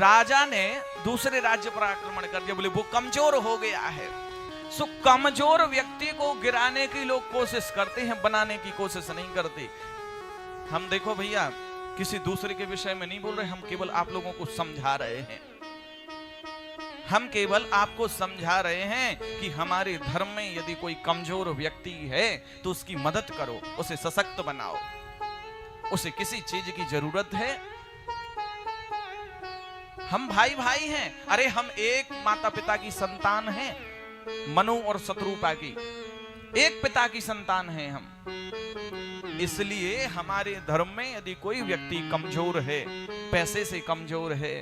राजा ने दूसरे राज्य पर आक्रमण कर दिया, बोले वो कमजोर हो गया है। सो कमजोर व्यक्ति को गिराने की लोग कोशिश करते हैं, बनाने की कोशिश नहीं करते। हम देखो भैया किसी दूसरे के विषय में नहीं बोल रहे, हम केवल आप लोगों को समझा रहे हैं। हम केवल आपको समझा रहे हैं कि हमारे धर्म में यदि कोई कमजोर व्यक्ति है तो उसकी मदद करो, उसे सशक्त बनाओ। उसे किसी चीज की जरूरत है, हम भाई भाई हैं। अरे हम एक माता पिता की संतान हैं, मनु और शत्रुपा की, एक पिता की संतान हैं हम। इसलिए हमारे धर्म में यदि कोई व्यक्ति कमजोर है, पैसे से कमजोर है,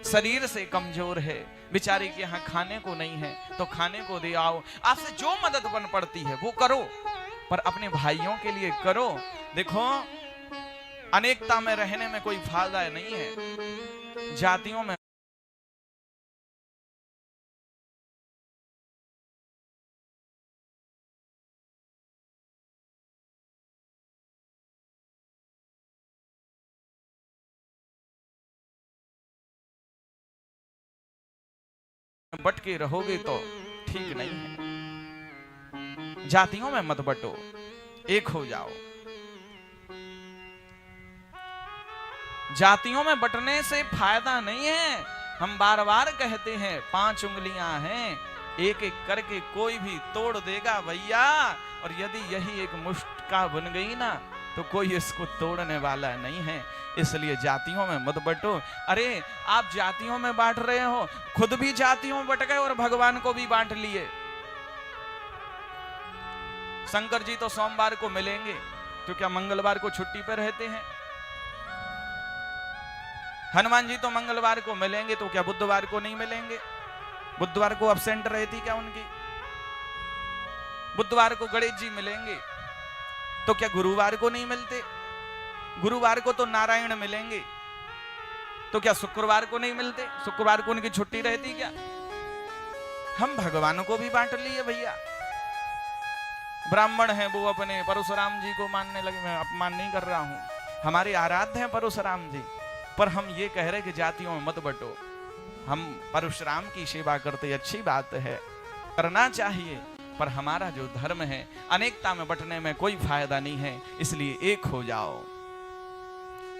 शरीर से कमजोर है, बेचारे के यहाँ खाने को नहीं है, तो खाने को दे आओ। आपसे जो मदद बन पड़ती है वो करो, पर अपने भाइयों के लिए करो। देखो अनेकता में रहने में कोई फायदा नहीं है, जातियों में बट के रहोगे तो ठीक नहीं है। जातियों में मत बटो, एक हो जाओ। जातियों में बटने से फायदा नहीं है। हम बार बार कहते हैं 5 उंगलियां हैं, एक एक करके कोई भी तोड़ देगा भैया। और यदि यही एक मुष्टिका बन गई ना तो कोई इसको तोड़ने वाला नहीं है। इसलिए जातियों में मत बटो। अरे आप जातियों में बांट रहे हो, खुद भी जातियों में बट गए और भगवान को भी बांट लिए। शंकर जी तो सोमवार को मिलेंगे तो क्या मंगलवार को छुट्टी पर रहते हैं? हनुमान जी तो मंगलवार को मिलेंगे तो क्या बुधवार को नहीं मिलेंगे? बुधवार को अब्सेंट रहती क्या उनकी? बुधवार को गणेश जी मिलेंगे तो क्या गुरुवार को नहीं मिलते? गुरुवार को तो नारायण मिलेंगे तो क्या शुक्रवार को नहीं मिलते? शुक्रवार को उनकी छुट्टी रहती क्या? हम भगवान को भी बांट लिए भैया। ब्राह्मण हैं वो अपने परशुराम जी को मानने लगे। मैं अपमान नहीं कर रहा हूं, हमारे आराध्य हैं परशुराम जी, पर हम ये कह रहे कि जातियों में मत बटो। हम परशुराम की सेवा करते, अच्छी बात है, करना चाहिए, पर हमारा जो धर्म है अनेकता में बटने में कोई फायदा नहीं है। इसलिए एक हो जाओ,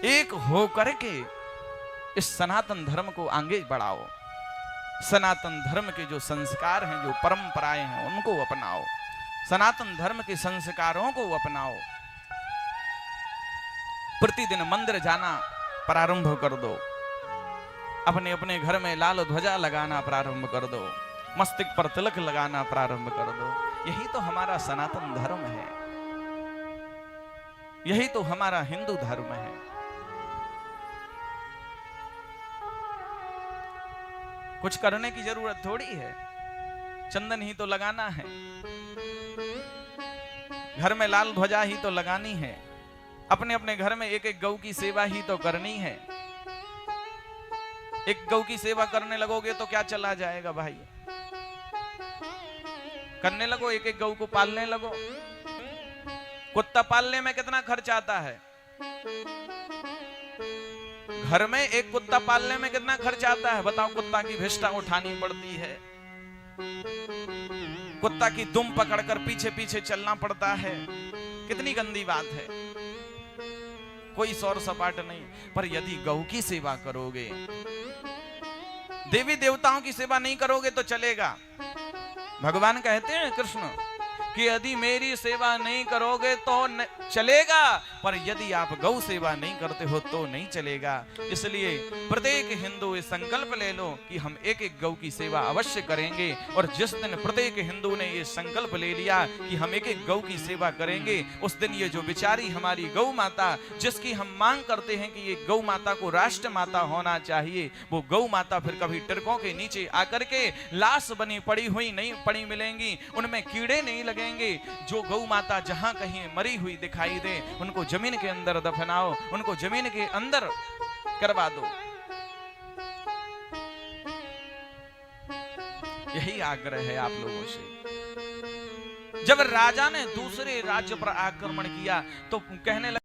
एक हो करके इस सनातन धर्म को आगे बढ़ाओ। सनातन धर्म के जो संस्कार हैं, जो परंपराएं हैं, उनको अपनाओ। सनातन धर्म के संस्कारों को अपनाओ। प्रतिदिन मंदिर जाना प्रारंभ कर दो। अपने अपने घर में लाल ध्वजा लगाना प्रारंभ कर दो। मस्तक पर तिलक लगाना प्रारंभ कर दो। यही तो हमारा सनातन धर्म है, यही तो हमारा हिंदू धर्म है। कुछ करने की जरूरत थोड़ी है, चंदन ही तो लगाना है, घर में लाल ध्वजा ही तो लगानी है, अपने अपने घर में एक एक गौ की सेवा ही तो करनी है। एक गौ की सेवा करने लगोगे तो क्या चला जाएगा भाई? करने लगो, एक एक गौ को पालने लगो। कुत्ता पालने में कितना खर्च आता है? घर में एक कुत्ता पालने में कितना खर्च आता है बताओ? कुत्ता की भिष्टा उठानी पड़ती है, कुत्ता की दुम पकड़कर पीछे पीछे चलना पड़ता है। कितनी गंदी बात है, कोई सौर सपाट नहीं। पर यदि गौ की सेवा करोगे, देवी देवताओं की सेवा नहीं करोगे तो चलेगा। भगवान कहते हैं कृष्ण कि यदि मेरी सेवा नहीं करोगे तो चलेगा, पर यदि आप गौ सेवा नहीं करते हो तो नहीं चलेगा। इसलिए प्रत्येक हिंदू ये संकल्प ले लो कि हम एक एक गौ की सेवा अवश्य करेंगे। और जिस दिन प्रत्येक हिंदू ने ये संकल्प ले लिया कि हम एक एक गौ की सेवा करेंगे, उस दिन ये जो बेचारी हमारी गौ माता, जिसकी हम मांग करते हैं कि ये गौ माता को राष्ट्र माता होना चाहिए, वो गौ माता फिर कभी टिरकों के नीचे आकर के लाश बनी पड़ी हुई नहीं पड़ी मिलेंगी, उनमें कीड़े नहीं लगेंगे। जो गौ माता जहां कहीं मरी हुई दिखाई दे, उनको जमीन के अंदर दफनाओ, उनको जमीन के अंदर करवा दो। यही आग्रह है आप लोगों से। जब राजा ने दूसरे राज्य पर आक्रमण किया तो कहने लगा